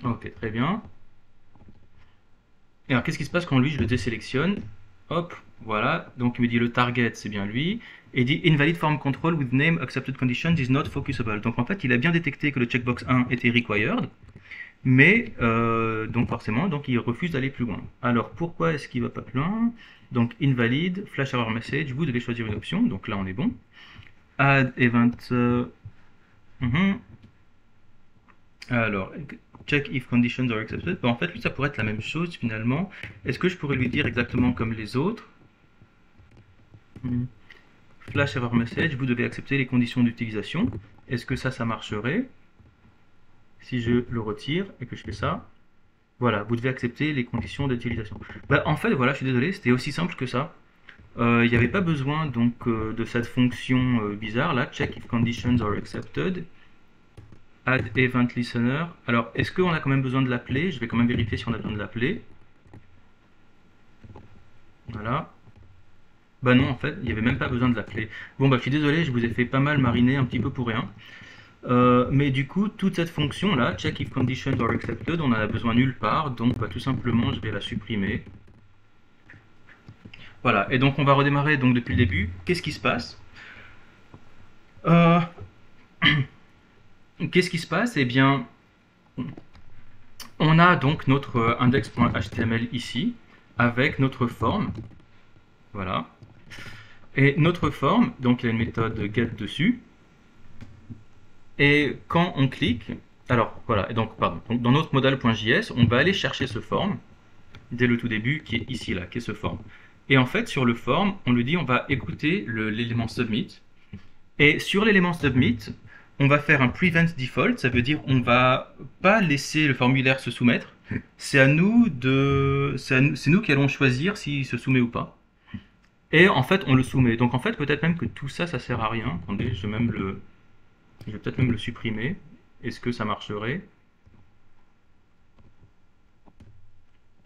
Ok, très bien. Et alors, qu'est-ce qui se passe quand lui, je le désélectionne? Hop, voilà. Donc, il me dit le target, c'est bien lui. Et il dit invalid form control with name accepted conditions is not focusable. Donc, en fait, il a bien détecté que le checkbox 1 était required. Mais, donc forcément, donc il refuse d'aller plus loin. Alors, pourquoi est-ce qu'il va pas plus loin? Donc, invalid, flash error message, vous devez choisir une option. Donc là, on est bon. Add event. Alors, check if conditions are accepted. En fait, lui, ça pourrait être la même chose finalement. Est-ce que je pourrais lui dire exactement comme les autres? Flash error message, vous devez accepter les conditions d'utilisation. Est-ce que ça marcherait? Si je le retire et que je fais ça, voilà, vous devez accepter les conditions d'utilisation. Bah, en fait, voilà, je suis désolé, c'était aussi simple que ça. Il n'y avait pas besoin donc de cette fonction bizarre là, check if conditions are accepted. Add event listener. Alors, est-ce qu'on a quand même besoin de l'appeler? Je vais quand même vérifier si on a besoin de l'appeler. Voilà. Bah non, en fait, il n'y avait même pas besoin de l'appeler. Bon, bah je suis désolé, je vous ai fait pas mal mariner un petit peu pour rien. Mais du coup, toute cette fonction-là, check if conditions are accepted, on n'en a besoin nulle part, donc bah, tout simplement, je vais la supprimer. Voilà, et donc on va redémarrer donc depuis le début. Qu'est-ce qui se passe? Qu'est-ce qui se passe? Eh bien, on a donc notre index.html ici, avec notre forme. Voilà. Et notre forme, donc il y a une méthode get dessus. Et quand on clique, alors voilà, et donc pardon, donc, dans notre modal.js, on va aller chercher ce form dès le tout début qui est ici là, qui est ce form. Et en fait, sur le form, on lui dit on va écouter l'élément submit. Et sur l'élément submit, on va faire un prevent default, ça veut dire on va pas laisser le formulaire se soumettre. C'est nous qui allons choisir s'il se soumet ou pas. Et en fait, on le soumet. Donc en fait, peut-être même que tout ça, ça sert à rien. Attendez, je vais peut-être même le supprimer. Est-ce que ça marcherait?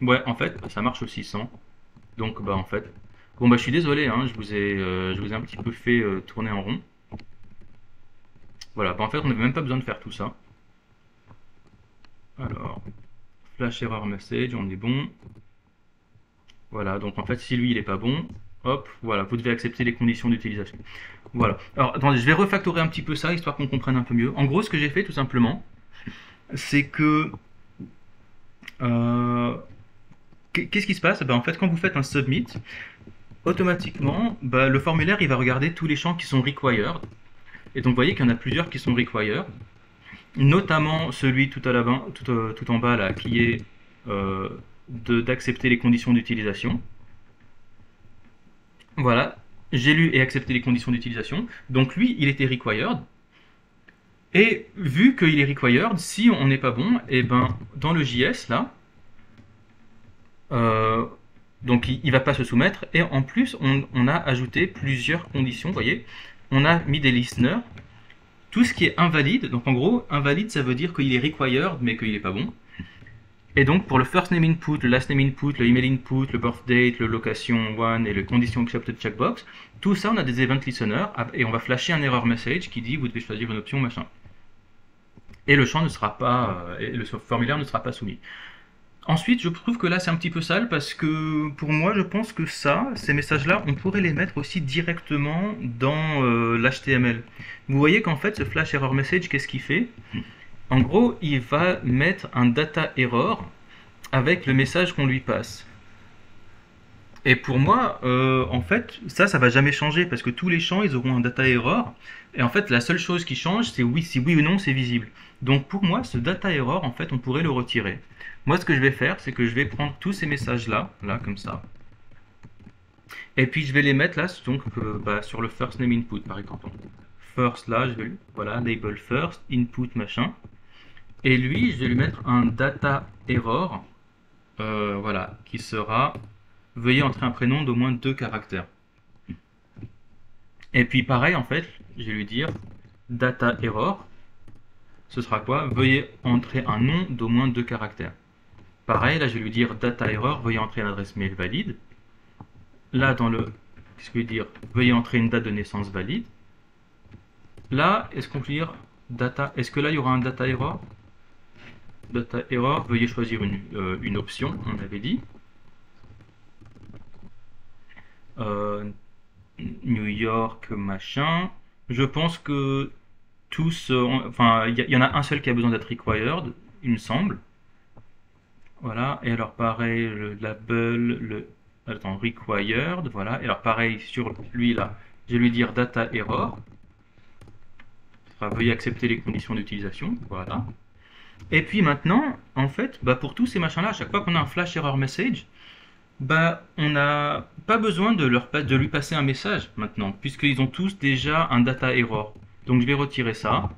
Ouais, en fait, ça marche aussi sans. Donc bah en fait, bon bah je suis désolé, hein, je vous ai un petit peu fait tourner en rond. Voilà, bah en fait, on n'avait même pas besoin de faire tout ça. Alors, flash error message, on est bon. Voilà, donc en fait, si lui il est pas bon, hop, voilà, vous devez accepter les conditions d'utilisation. Voilà. Alors, attendez, je vais refactorer un petit peu ça, histoire qu'on comprenne un peu mieux. En gros, ce que j'ai fait, tout simplement, c'est que... qu'est-ce qui se passe? Ben, en fait, quand vous faites un submit, automatiquement, ben, le formulaire, il va regarder tous les champs qui sont required. Et donc, vous voyez qu'il y en a plusieurs qui sont required. Notamment celui tout en bas, là, qui est d'accepter les conditions d'utilisation. Voilà, j'ai lu et accepté les conditions d'utilisation. Donc lui, il était required. Et vu qu'il est required, si on n'est pas bon, et ben dans le JS là, donc il va pas se soumettre. Et en plus, on a ajouté plusieurs conditions. Vous voyez, on a mis des listeners. Tout ce qui est invalide, donc en gros, invalide, ça veut dire qu'il est required, mais qu'il n'est pas bon. Et donc pour le first name input, le last name input, le email input, le birth date, le location one et le condition accepted checkbox, tout ça on a des event listeners et on va flasher un error message qui dit vous devez choisir une option machin. Et le champ ne sera pas, et le formulaire ne sera pas soumis. Ensuite, je trouve que là c'est un petit peu sale parce que pour moi je pense que ces messages-là, on pourrait les mettre aussi directement dans l'HTML. Vous voyez qu'en fait ce flash error message, qu'est-ce qu'il fait? En gros, il va mettre un data error avec le message qu'on lui passe. Et pour moi, en fait, ça va jamais changer parce que tous les champs, ils auront un data error. Et en fait, la seule chose qui change, c'est oui, si oui ou non c'est visible. Donc pour moi, ce data error, en fait, on pourrait le retirer. Moi, ce que je vais faire, c'est que je vais prendre tous ces messages-là, là, comme ça. Et puis je vais les mettre là, donc sur le first name input, par exemple. First, là, je vais, voilà, label first, input, machin. Et lui, je vais lui mettre un data error, voilà, qui sera veuillez entrer un prénom d'au moins 2 caractères. Et puis pareil, en fait, je vais lui dire data error, ce sera quoi? Veuillez entrer un nom d'au moins 2 caractères. Pareil, là, je vais lui dire data error, veuillez entrer une adresse mail valide. Là, dans le, qu'est-ce que je vais dire? Veuillez entrer une date de naissance valide. Là, est-ce qu'on peut dire data? Est-ce que là, il y aura un data error? Data error, veuillez choisir une option, on avait dit. Euh, New York, machin. Je pense que tous, enfin, il y en a un seul qui a besoin d'être required, il me semble. Voilà, et alors pareil, le label, attends, required, voilà. Et alors pareil, sur lui là, je vais lui dire data error. Veuillez accepter les conditions d'utilisation, voilà. Et puis maintenant, en fait, bah pour tous ces machins-là, à chaque fois qu'on a un flash error message, bah on n'a pas besoin de lui passer un message maintenant, puisqu'ils ont tous déjà un data error. Donc je vais retirer ça,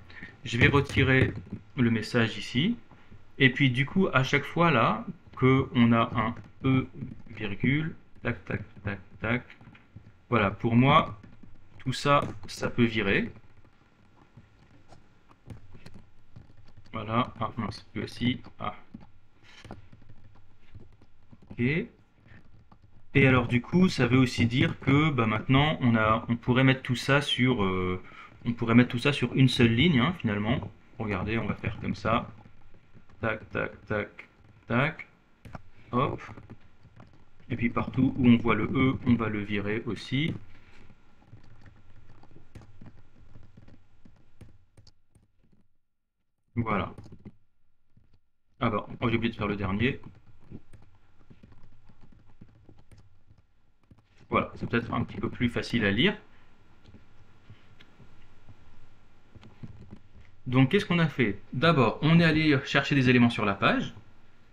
je vais retirer le message ici, et puis du coup, à chaque fois là, qu'on a un E, virgule, tac, tac, tac, tac, voilà, pour moi, tout ça, ça peut virer. Voilà, ah mince, lui aussi, ah, ok. Et alors du coup, ça veut aussi dire que bah, maintenant, on pourrait mettre tout ça sur, une seule ligne, hein, finalement. Regardez, on va faire comme ça. Tac, tac, tac, tac. Hop. Et puis partout où on voit le E, on va le virer aussi. Voilà. Ah bah, oh, j'ai oublié de faire le dernier. Voilà, c'est peut-être un petit peu plus facile à lire. Donc, qu'est-ce qu'on a fait? D'abord, on est allé chercher des éléments sur la page.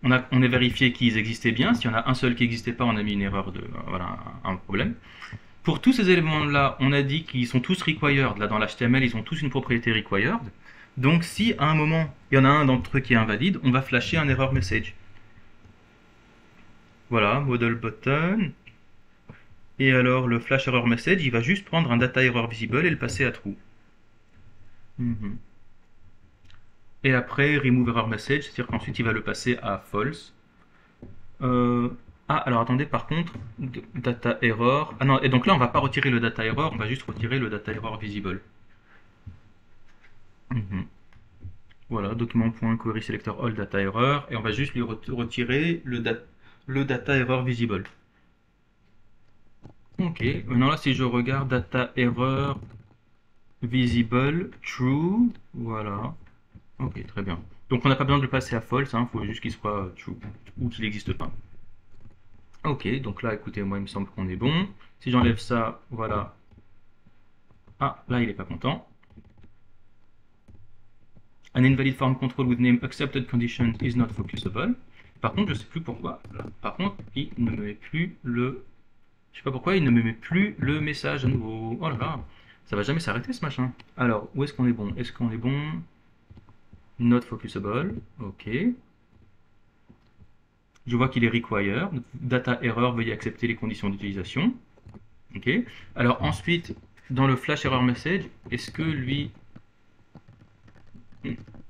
On a vérifié qu'ils existaient bien. S'il y en a un seul qui n'existait pas, on a mis une erreur voilà, un problème. Pour tous ces éléments-là, on a dit qu'ils sont tous required. Là, dans l'HTML, ils ont tous une propriété required. Donc, si à un moment, il y en a un d'entre eux qui est invalide, on va flasher un error message. Voilà, model button. Et alors, le flash error message, il va juste prendre un data error visible et le passer à true. Et après, remove error message, c'est-à-dire qu'ensuite, il va le passer à false. Ah, alors attendez, par contre, data error. Ah non, et donc là, on va pas retirer le data error, on va juste retirer le data error visible. Voilà, document.query selector all data error, et on va juste lui retirer le data error visible. Ok, maintenant là, si je regarde data error visible true, voilà. Ok, très bien. Donc on n'a pas besoin de le passer à false, il faut juste qu'il soit true, ou qu'il n'existe pas. Ok, donc là, écoutez, moi, il me semble qu'on est bon. Si j'enlève ça, voilà. Ah, là, il n'est pas content. An invalid form control with name accepted condition is not focusable. Par contre, je sais plus pourquoi. Là. Par contre, il ne me met plus le... Je sais pas pourquoi, il ne me met plus le message à nouveau. Oh là là, ça va jamais s'arrêter ce machin. Alors, où est-ce qu'on est bon? Est-ce qu'on est bon? Not focusable, ok. Je vois qu'il est required. Data error, veuillez accepter les conditions d'utilisation. Ok. Alors ensuite, dans le flash error message, est-ce que lui...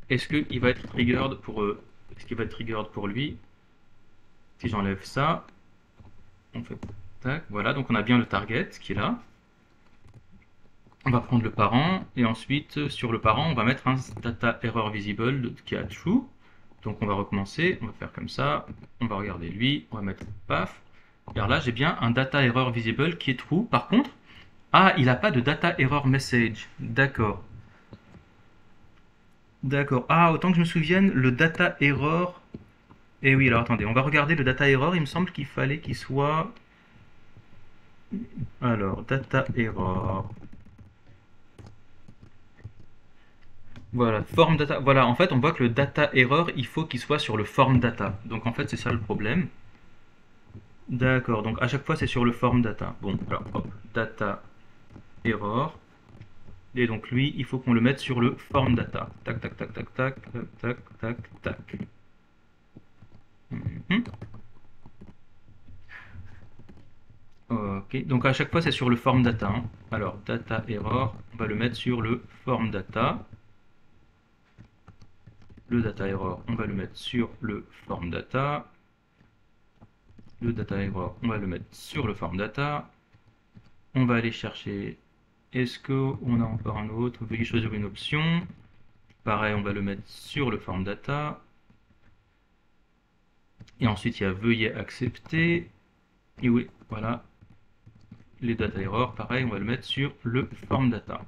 Est-ce qu'il va être triggered pour est-ce qu'il va être triggered pour lui? Si j'enlève ça, on fait tac, voilà, donc on a bien le target qui est là. On va prendre le parent et ensuite sur le parent, on va mettre un data error visible qui est true. Donc on va recommencer, on va faire comme ça, on va regarder lui, on va mettre paf. Et alors là, j'ai bien un data error visible qui est true. Par contre, ah, il n'a pas de data error message. D'accord. D'accord. Ah, autant que je me souvienne, le data error. Eh oui, alors attendez, on va regarder le data error. Il me semble qu'il fallait qu'il soit. Alors, data error. Voilà, form data. Voilà, en fait, on voit que le data error, il faut qu'il soit sur le form data. Donc en fait, c'est ça le problème. D'accord, donc à chaque fois, c'est sur le form data. Bon, alors hop, data error. Et donc lui, il faut qu'on le mette sur le form data. Tac, tac, tac, tac, tac, tac, tac, tac, tac. Mhm. Ok, donc à chaque fois c'est sur le form data, hein. Alors data error, on va le mettre sur le form data. Le data error, on va le mettre sur le form data. Le data error, on va le mettre sur le form data. On va aller chercher, est-ce qu'on a encore un autre? Veuillez choisir une option. Pareil, on va le mettre sur le form data. Et ensuite, il y a veuillez accepter. Et oui, voilà. Les data errors, pareil, on va le mettre sur le form data.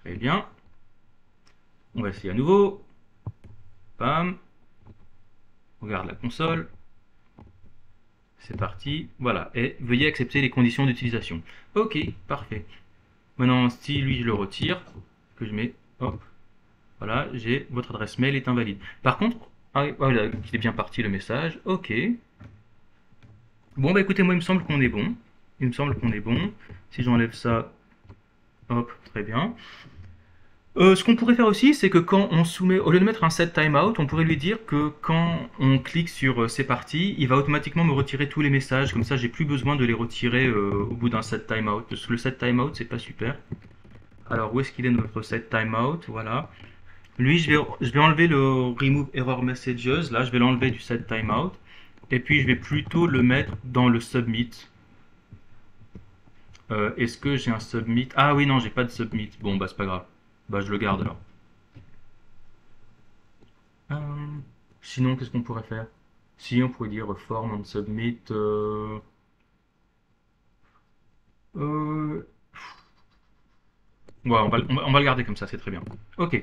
Très bien. On va essayer à nouveau. Bam. On regarde la console. C'est parti. Voilà. Et veuillez accepter les conditions d'utilisation. Ok, parfait. Maintenant, si lui, je le retire, que je mets, hop, voilà, j'ai votre adresse mail est invalide. Par contre, ah, voilà, il est bien parti le message. Ok. Bon, bah écoutez, moi, il me semble qu'on est bon. Il me semble qu'on est bon. Si j'enlève ça, hop, très bien. Ce qu'on pourrait faire aussi, c'est que quand on soumet, au lieu de mettre un set timeout, on pourrait lui dire que quand on clique sur c'est parti, il va automatiquement me retirer tous les messages. Comme ça, j'ai plus besoin de les retirer au bout d'un set timeout. Parce que le set timeout, c'est pas super. Alors, où est-ce qu'il est notre set timeout? Voilà. Lui, je vais enlever le remove error messages. Là, je vais l'enlever du set timeout. Et puis, je vais plutôt le mettre dans le submit. Est-ce que j'ai un submit? Ah oui, non, j'ai pas de submit. Bon, bah, c'est pas grave. Bah, je le garde alors. Euh, Sinon, qu'est-ce qu'on pourrait faire? Si, on pourrait dire form on submit. Euh, Ouais, on va le garder comme ça, c'est très bien. Ok.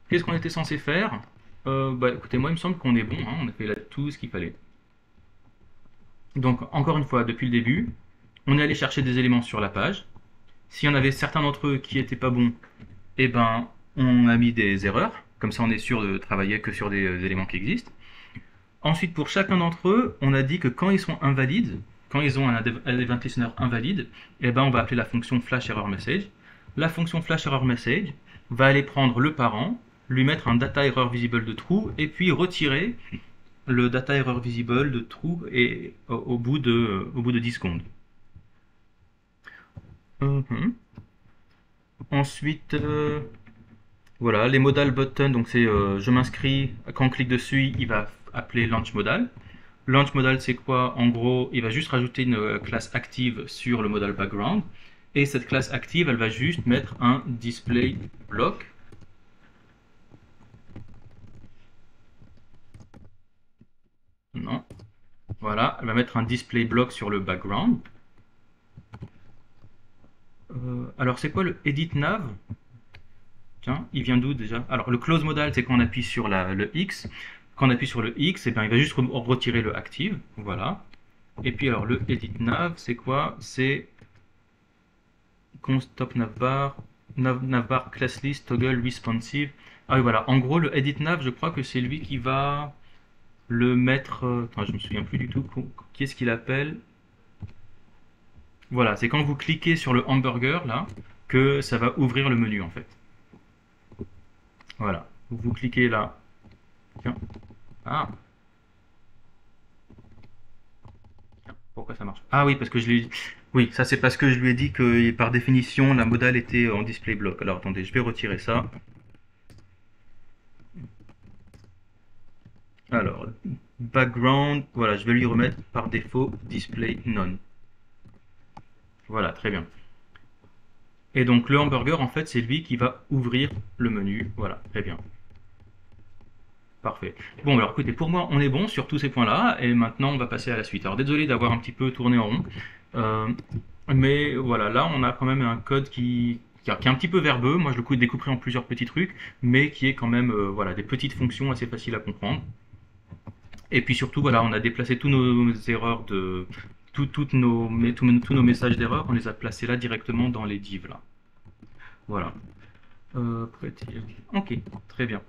Qu'est-ce qu'on était censé faire? Bah, écoutez, moi, il me semble qu'on est bon, hein, on a fait là tout ce qu'il fallait. Donc, encore une fois, depuis le début, on est allé chercher des éléments sur la page. S'il y en avait certains d'entre eux qui étaient pas bons, eh ben, on a mis des erreurs. Comme ça, on est sûr de travailler que sur des éléments qui existent. Ensuite, pour chacun d'entre eux, on a dit que quand ils sont invalides, quand ils ont un event listener invalide, eh ben, on va appeler la fonction flash error message. La fonction flash error message va aller prendre le parent, lui mettre un data error visible de true, et puis retirer le data error visible de true et, au bout de 10 secondes. Ensuite, voilà, les modal buttons, donc c'est je m'inscris, quand on clique dessus, il va appeler launch modal. Launch modal, c'est quoi? En gros, il va juste rajouter une classe active sur le modal background. Et cette classe active, elle va juste mettre un display block. Non. Voilà, elle va mettre un display block sur le background. Alors, c'est quoi le edit nav? Tiens, il vient d'où déjà? Alors, le close modal, c'est quand on appuie sur le X. Quand on appuie sur le X, eh bien, il va juste retirer le active. Voilà. Et puis, alors, le edit nav, c'est quoi? C'est const top navbar, navbar class list toggle responsive. Ah oui, voilà. En gros, le edit nav, je crois que c'est lui qui va le mettre. Attends, je me souviens plus du tout. Qui est-ce qu'il appelle? Voilà, c'est quand vous cliquez sur le hamburger là que ça va ouvrir le menu en fait. Voilà, vous cliquez là. Tiens. Ah, tiens, pourquoi ça marche? Ah oui, parce que je l'ai. Oui, ça c'est parce que je lui ai dit que par définition la modale était en display block. Alors attendez, je vais retirer ça. Alors, background, voilà, je vais lui remettre par défaut display none. Voilà, très bien. Et donc le hamburger, en fait, c'est lui qui va ouvrir le menu. Voilà, très bien. Parfait. Bon, alors écoutez, pour moi, on est bon sur tous ces points-là. Et maintenant, on va passer à la suite. Alors, désolé d'avoir un petit peu tourné en rond. Euh, mais voilà, là, on a quand même un code qui est un petit peu verbeux. Moi, je le découperai en plusieurs petits trucs, mais qui est quand même voilà, des petites fonctions assez faciles à comprendre. Et puis surtout, voilà, on a déplacé tous nos erreurs de... tous nos messages d'erreur, on les a placés là directement dans les divs là. Voilà. Ok, très bien.